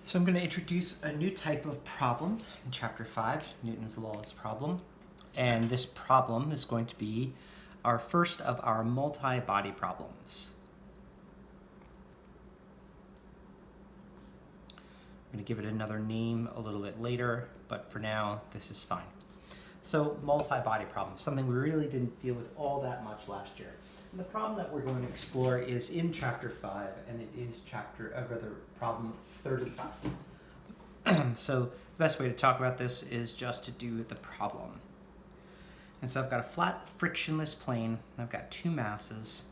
So I'm going to introduce a new type of problem in Chapter 5, Newton's Laws problem. And this problem is going to be our first of our multi-body problems. I'm going to give it another name a little bit later, but for now, this is fine. So multi-body problem, something we really didn't deal with all that much last year. And the problem that we're going to explore is in Chapter 5, and it is problem 35. So the best way to talk about this is just to do the problem. And so I've got a flat frictionless plane. I've got two masses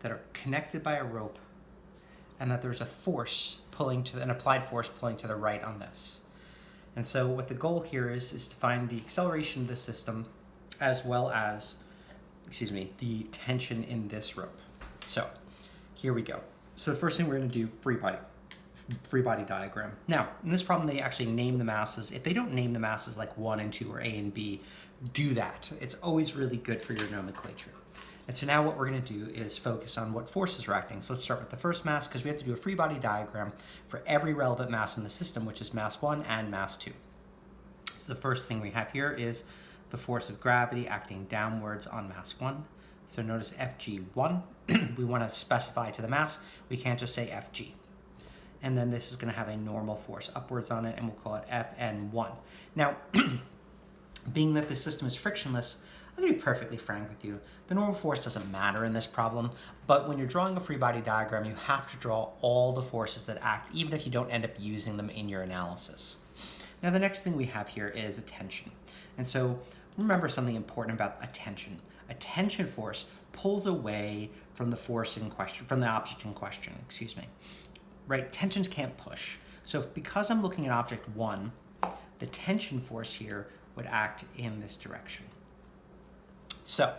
that are connected by a rope, and that there's a force pulling to an applied force pulling to the right on this. And so what the goal here is to find the acceleration of the system as well as, the tension in this rope. So here we go. So the first thing we're going to do, free body diagram. Now, in this problem, they actually name the masses. If they don't name the masses like 1 and 2 or A and B, do that. It's always really good for your nomenclature. And so now what we're going to do is focus on what forces are acting. So let's start with the first mass, because we have to do a free body diagram for every relevant mass in the system, which is mass 1 and mass 2. So the first thing we have here is the force of gravity acting downwards on mass 1. So notice Fg1. We want to specify to the mass. We can't just say Fg. And then this is going to have a normal force upwards on it, and we'll call it Fn1. Now, being that the system is frictionless, I'm going to be perfectly frank with you. The normal force doesn't matter in this problem, but when you're drawing a free body diagram, you have to draw all the forces that act, even if you don't end up using them in your analysis. Now, the next thing we have here is a tension. And so remember something important about a tension. A tension force pulls away from the force in question, from the object in question, right? Tensions can't push. So because I'm looking at object 1, the tension force here would act in this direction. So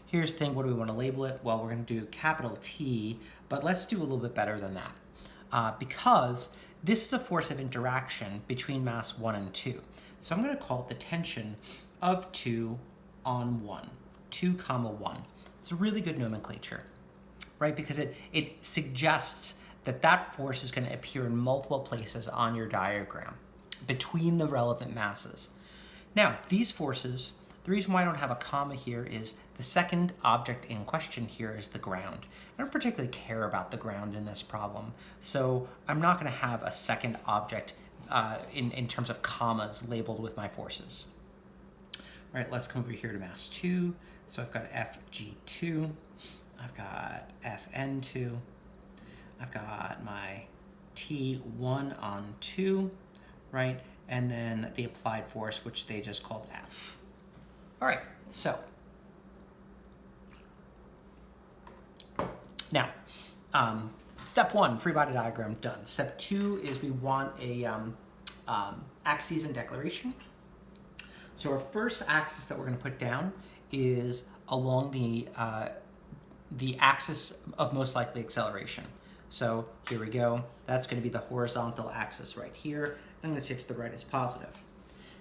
here's the thing, what do we want to label it? Well, we're going to do capital T, but let's do a little bit better than that. Because this is a force of interaction between mass 1 and 2. So I'm going to call it the tension of 2 on 1, 2 comma 1. It's a really good nomenclature, right? Because it suggests that that force is going to appear in multiple places on your diagram between the relevant masses. Now, these forces, the reason why I don't have a comma here is the second object in question here is the ground. I don't particularly care about the ground in this problem, so I'm not going to have a second object in terms of commas labeled with my forces. All right, let's come over here to mass 2. So I've got Fg2, I've got Fn2, I've got my T1 on 2, right? And then the applied force, which they just called F. All right, so now, step 1, free body diagram, done. Step 2 is we want a axes and declaration. So our first axis that we're going to put down is along the axis of most likely acceleration. So here we go. That's going to be the horizontal axis right here. I'm going to say to the right is positive.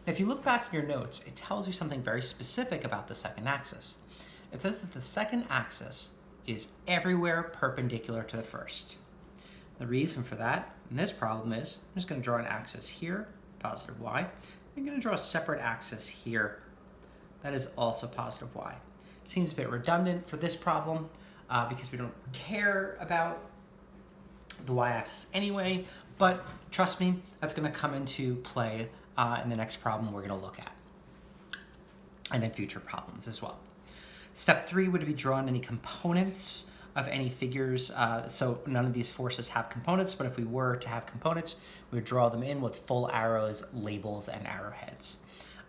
Now, if you look back in your notes, it tells you something very specific about the second axis. It says that the second axis is everywhere perpendicular to the first. The reason for that in this problem is I'm just going to draw an axis here, positive y. I'm going to draw a separate axis here that is also positive y. It seems a bit redundant for this problem because we don't care about the y-axis anyway, but trust me, that's going to come into play in the next problem we're going to look at, and in future problems as well. Step 3 would be drawing any components of any figures. So none of these forces have components, but if we were to have components, we would draw them in with full arrows, labels, and arrowheads.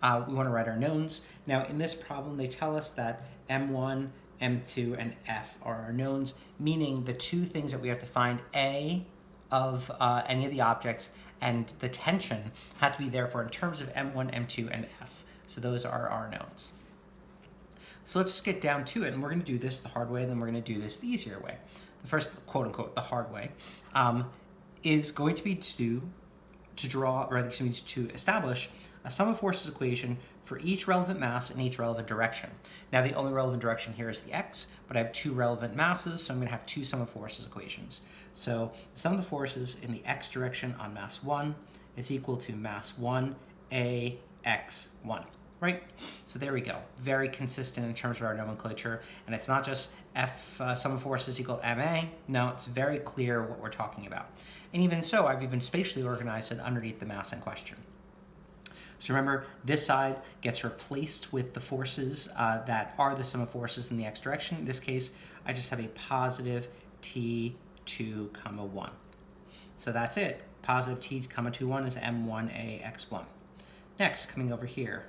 We want to write our knowns. Now in this problem, they tell us that M1, M2, and F are our knowns, meaning the two things that we have to find, A of any of the objects, and the tension have to be there for in terms of M1, M2, and F. So those are our knowns. So let's just get down to it, and we're going to do this the hard way, and then we're going to do this the easier way. The first, quote-unquote, the hard way, is going to be to to establish a sum of forces equation for each relevant mass in each relevant direction. Now the only relevant direction here is the x, but I have two relevant masses, so I'm going to have two sum of forces equations. So the sum of the forces in the x direction on mass 1 is equal to mass 1 ax1. Right? So there we go. Very consistent in terms of our nomenclature. And it's not just F sum of forces equal MA. No, it's very clear what we're talking about. And even so, I've even spatially organized it underneath the mass in question. So remember, this side gets replaced with the forces that are the sum of forces in the x direction. In this case, I just have a positive T2, 1. So that's it. Positive T, 1 is M1AX1. Next, coming over here,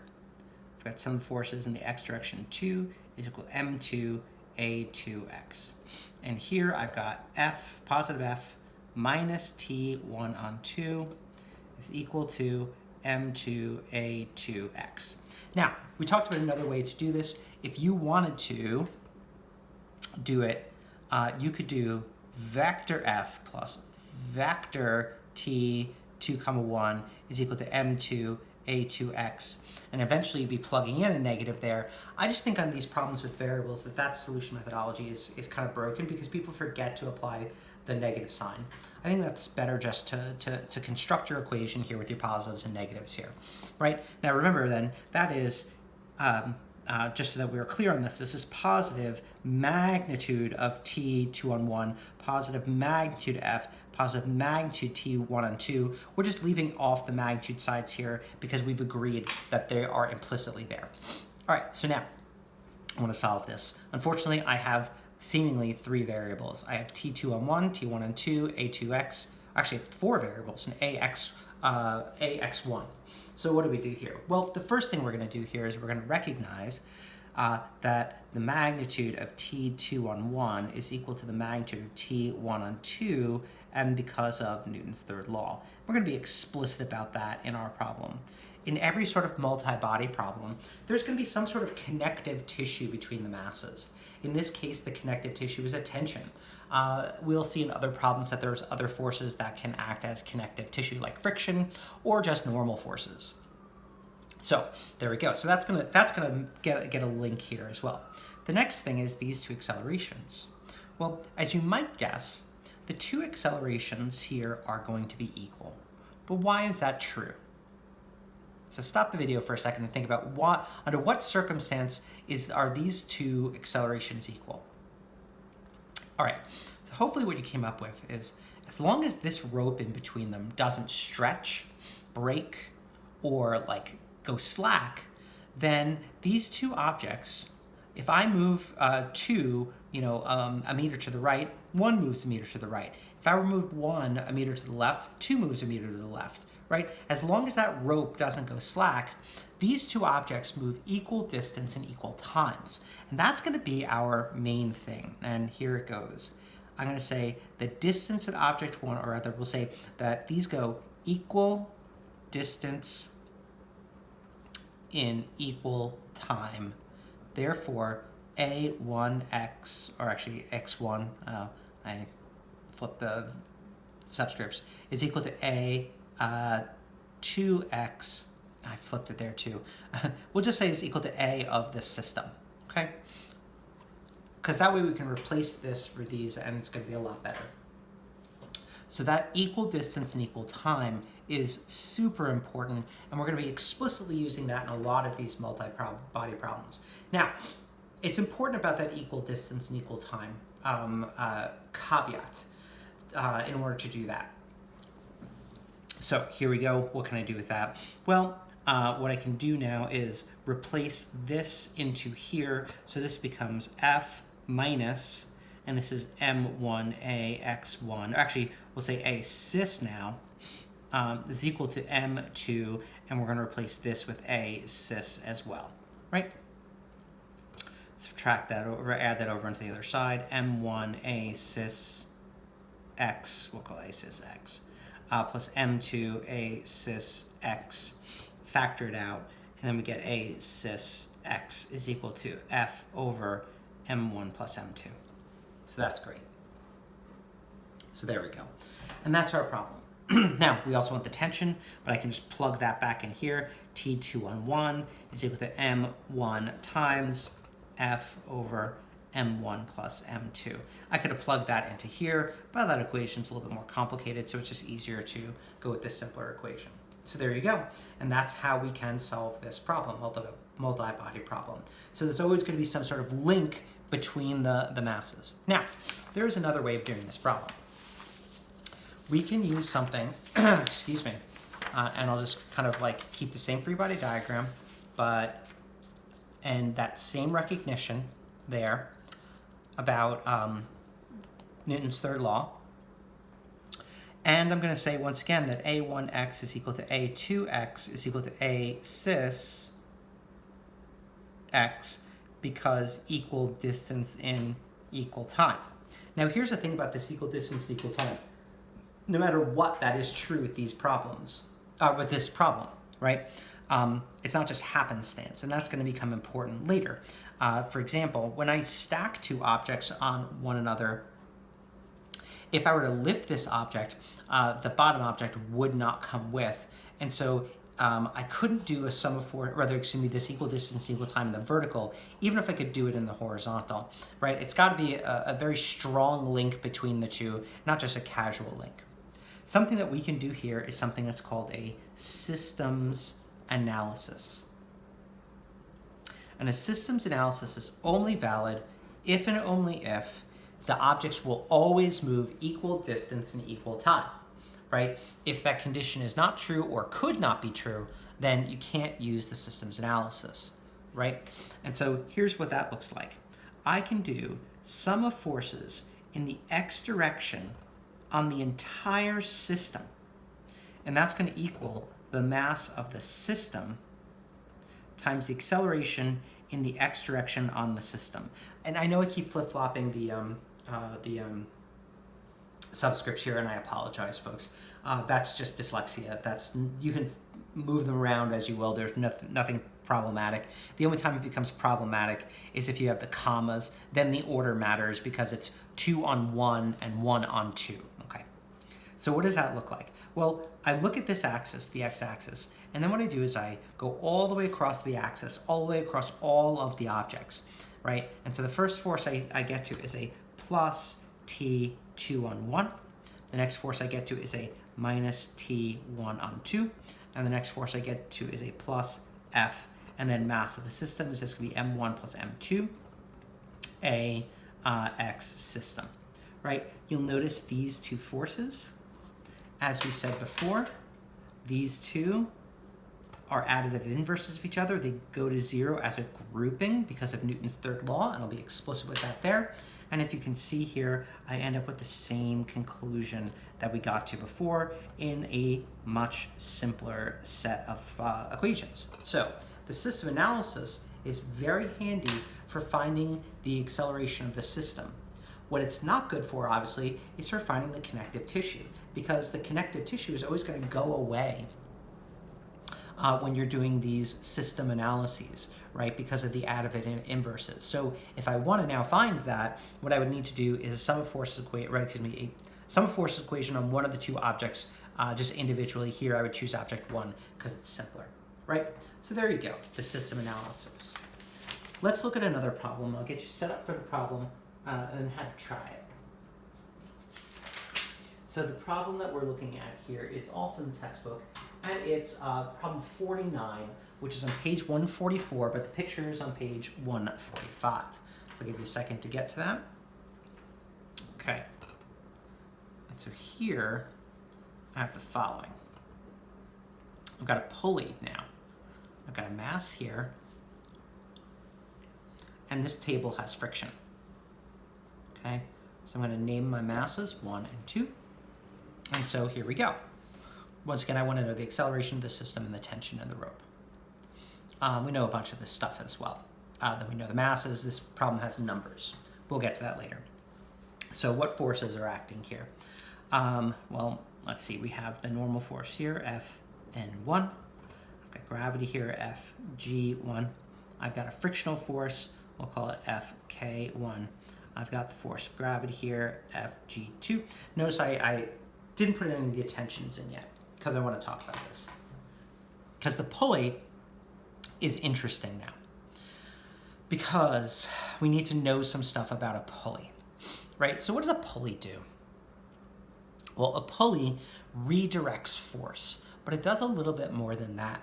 I've got sum of forces in the x direction 2 is equal to M2A2X. And here I've got F, positive F, minus T1 on 2 is equal to M2A2X. Now, we talked about another way to do this. If you wanted to do it, you could do vector F plus vector T2, 1 is equal to M2A2X, and eventually you'd be plugging in a negative there. I just think on these problems with variables that solution methodology is kind of broken because people forget to apply the negative sign. I think that's better just to construct your equation here with your positives and negatives here, right? Now remember then, that is, just so that we're clear on this, this is positive magnitude of T2 on 1, positive magnitude F, positive magnitude T1 on 2. We're just leaving off the magnitude sides here because we've agreed that they are implicitly there. All right, so now I want to solve this. Unfortunately, I have seemingly 3 variables. I have T2 on 1, T1 on 2, A2X, actually 4 variables, and AX1. So what do we do here? Well, the first thing we're going to do here is we're going to recognize that the magnitude of T2 on 1 is equal to the magnitude of T1 on 2, and because of Newton's third law. We're going to be explicit about that in our problem. In every sort of multi-body problem, there's going to be some sort of connective tissue between the masses. In this case, the connective tissue is a tension. We'll see in other problems that there's other forces that can act as connective tissue, like friction or just normal forces. So there we go. So that's gonna get a link here as well. The next thing is these two accelerations. Well, as you might guess, the two accelerations here are going to be equal. But why is that true? So stop the video for a second and think about under what circumstance are these two accelerations equal? All right, so hopefully what you came up with is as long as this rope in between them doesn't stretch, break, or like go slack, then these two objects, if I move two, a meter to the right, one moves a meter to the right. If I remove one a meter to the left, two moves a meter to the left. Right? As long as that rope doesn't go slack, these two objects move equal distance in equal times. And that's going to be our main thing. And here it goes. I'm going to say the distance at object 1, or rather we'll say that these go equal distance in equal time. Therefore, A1x, or actually x1, I flipped the subscripts, is equal to A 2x, I flipped it there too. We'll just say it's equal to A of this system, okay? Because that way we can replace this for these and it's going to be a lot better. So that equal distance and equal time is super important, and we're going to be explicitly using that in a lot of these multi-body problems. Now, it's important about that equal distance and equal time caveat in order to do that. So here we go. What can I do with that? Well, what I can do now is replace this into here. So this becomes F minus, and this is M1AX1. Actually, we'll say A cis now is equal to M2, and we're going to replace this with A cis as well, right? Subtract that over, add that over into the other side. M1A cis X, we'll call A cis X. Plus M2 A cis X, factor it out, and then we get A cis X is equal to F over M1 plus M2. So that's great. So there we go. And that's our problem. Now, we also want the tension, but I can just plug that back in here. T2 on 1 is equal to M1 times F over M1 plus M2. I could have plugged that into here, but that equation is a little bit more complicated, so it's just easier to go with this simpler equation. So there you go. And that's how we can solve this problem, multi-body problem. So there's always going to be some sort of link between the masses. Now, there is another way of doing this problem. We can use something, excuse me, and I'll just kind of like keep the same free body diagram, and that same recognition there about Newton's third law. And I'm going to say once again that A1x is equal to A2x is equal to A cis x because equal distance in equal time. Now here's the thing about this equal distance in equal time. No matter what, that is true with these problems, with this problem, right? It's not just happenstance, and that's going to become important later. For example, when I stack two objects on one another, if I were to lift this object, the bottom object would not come with. And so I couldn't do a sum of four, rather, excuse me, this equal distance, equal time in the vertical, even if I could do it in the horizontal, right? It's got to be a very strong link between the two, not just a casual link. Something that we can do here is something that's called a systems analysis. And a systems analysis is only valid if and only if the objects will always move equal distance in equal time, right? If that condition is not true or could not be true, then you can't use the systems analysis, right? And so here's what that looks like. I can do sum of forces in the x direction on the entire system, and that's going to equal the mass of the system times the acceleration in the x direction on the system. And I know I keep flip-flopping the subscripts here, and I apologize, folks. That's just dyslexia. You can move them around as you will. There's nothing problematic. The only time it becomes problematic is if you have the commas. Then the order matters because it's 2 on 1 and 1 on 2. Okay. So what does that look like? Well, I look at this axis, the x-axis, and then what I do is I go all the way across the axis, all the way across all of the objects, right? And so the first force I get to is a plus T2 on 1. The next force I get to is a minus T1 on 2. And the next force I get to is a plus F. And then mass of the system is just going to be M1 plus M2, X system, right? You'll notice these two forces. As we said before, these two are additive inverses of each other. They go to 0 as a grouping because of Newton's third law, and I'll be explicit with that there. And if you can see here, I end up with the same conclusion that we got to before in a much simpler set of equations. So the system analysis is very handy for finding the acceleration of the system. What it's not good for, obviously, is for finding the connective tissue, because the connective tissue is always going to go away when you're doing these system analyses, right, because of the additive inverses. So if I want to now find that, what I would need to do is a sum of forces equation on one of the two objects, just individually. Here I would choose object 1 because it's simpler, right? So there you go, the system analysis. Let's look at another problem. I'll get you set up for the problem and how to try it. So the problem that we're looking at here is also in the textbook, and it's problem 49, which is on page 144, but the picture is on page 145. So I'll give you a second to get to that. Okay. And so here, I have the following. I've got a pulley now. I've got a mass here, and this table has friction. Okay, so I'm going to name my masses 1 and 2. And so here we go. Once again, I want to know the acceleration of the system and the tension in the rope. We know a bunch of this stuff as well. Then we know the masses. This problem has numbers. We'll get to that later. So what forces are acting here? Well, let's see. We have the normal force here, Fn1. I've got gravity here, Fg1. I've got a frictional force. We'll call it Fk1. I've got the force of gravity here, Fg2. Notice I didn't put any of the attentions in yet because I want to talk about this. Because the pulley is interesting now. Because we need to know some stuff about a pulley, right? So what does a pulley do? Well, a pulley redirects force, but it does a little bit more than that.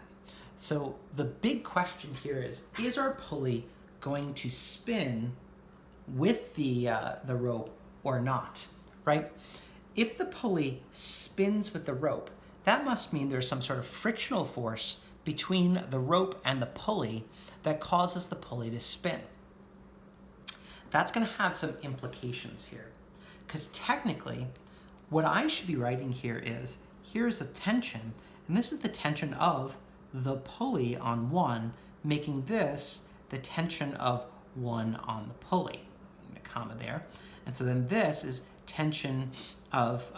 So the big question here is our pulley going to spin with the rope or not, right? If the pulley spins with the rope, that must mean there's some sort of frictional force between the rope and the pulley that causes the pulley to spin. That's going to have some implications here, because technically what I should be writing here is, here's a tension, and this is the tension of the pulley on 1, making this the tension of 1 on the pulley. A comma there. And so then this is tension of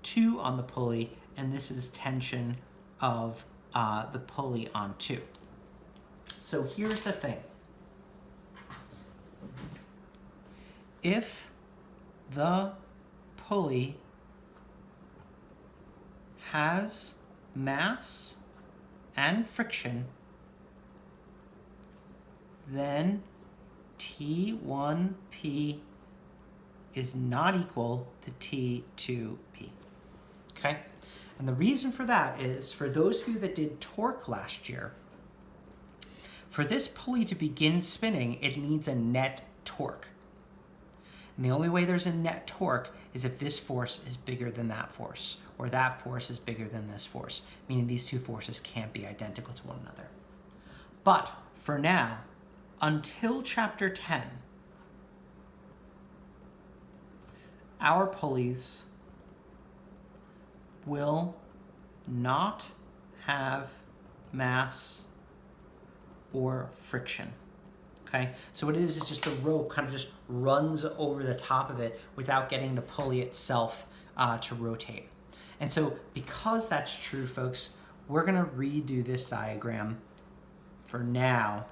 2 on the pulley, and this is tension of the pulley on 2. So here's the thing. If the pulley has mass and friction, then T1P is not equal to T2P, okay? And the reason for that is, for those of you that did torque last year, for this pulley to begin spinning, it needs a net torque. And the only way there's a net torque is if this force is bigger than that force, or that force is bigger than this force, meaning these two forces can't be identical to one another. But for now, until chapter 10, our pulleys will not have mass or friction. Okay, so what it is just the rope kind of just runs over the top of it without getting the pulley itself to rotate. And so because that's true, folks, we're going to redo this diagram for now,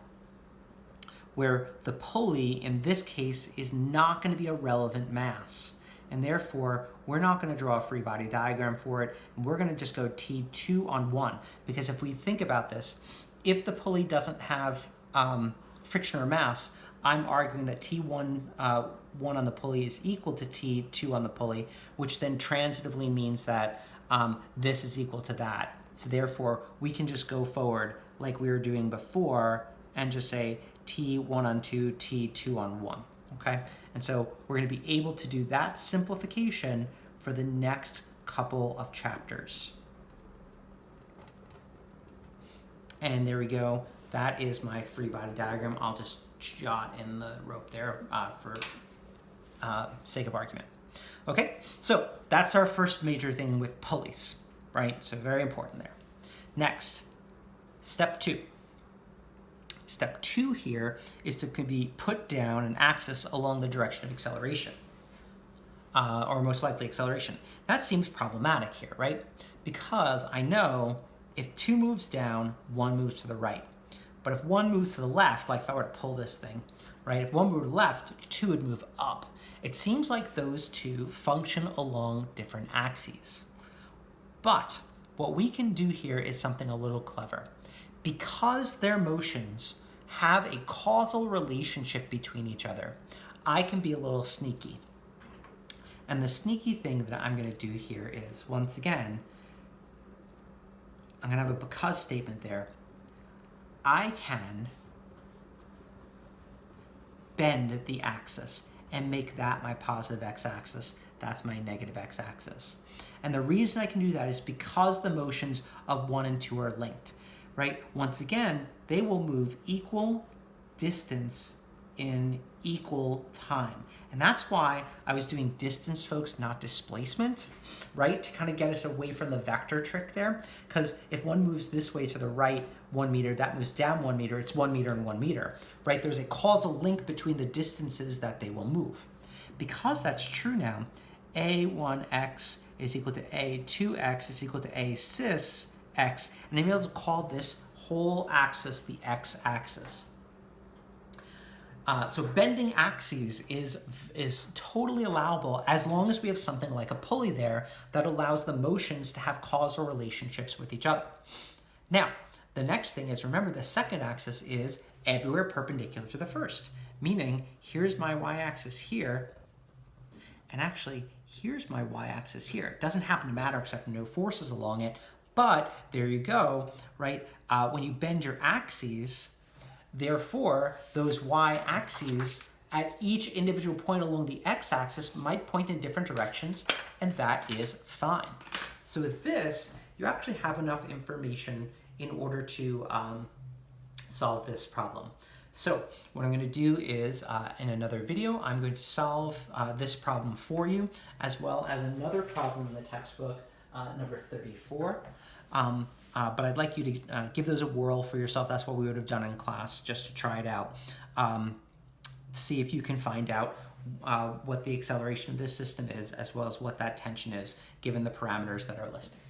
where the pulley in this case is not going to be a relevant mass. And therefore, we're not going to draw a free body diagram for it. And we're going to just go T2 on 1. Because if we think about this, if the pulley doesn't have friction or mass, I'm arguing that T1 1 on the pulley is equal to T2 on the pulley, which then transitively means that this is equal to that. So therefore, we can just go forward like we were doing before and just say T1 on 2, T2 on 1, okay? And so we're going to be able to do that simplification for the next couple of chapters. And there we go. That is my free body diagram. I'll just jot in the rope there for sake of argument. Okay, so that's our first major thing with pulleys, right? So very important there. Next, step 2. Step 2 here is to be put down an axis along the direction of acceleration, or most likely acceleration. That seems problematic here, right? Because I know if 2 moves down, 1 moves to the right. But if 1 moves to the left, like if I were to pull this thing, right? If 1 moved left, 2 would move up. It seems like those two function along different axes. But what we can do here is something a little clever. Because their motions have a causal relationship between each other, I can be a little sneaky. And the sneaky thing that I'm going to do here is, once again, I'm going to have a because statement there. I can bend the axis and make that my positive x-axis. That's my negative x-axis. And the reason I can do that is because the motions of 1 and 2 are linked, right? Once again, they will move equal distance in equal time. And that's why I was doing distance, folks, not displacement, right? To kind of get us away from the vector trick there. Because if 1 moves this way to the right 1 meter, that moves down 1 meter, it's 1 meter and 1 meter, right? There's a causal link between the distances that they will move. Because that's true now, A1x is equal to A2x is equal to A cis x, and I'm able to call this whole axis the x-axis. So bending axes is totally allowable as long as we have something like a pulley there that allows the motions to have causal relationships with each other. Now, the next thing is, remember, the second axis is everywhere perpendicular to the first, meaning here's my y-axis here, and actually here's my y-axis here. It doesn't happen to matter except no forces along it, but there you go, right? When you bend your axes, therefore, those y-axes at each individual point along the x-axis might point in different directions, and that is fine. So with this, you actually have enough information in order to solve this problem. So what I'm going to do is, in another video, I'm going to solve this problem for you, as well as another problem in the textbook, number 34. But I'd like you to give those a whirl for yourself. That's what we would have done in class, just to try it out, to see if you can find out what the acceleration of this system is, as well as what that tension is, given the parameters that are listed.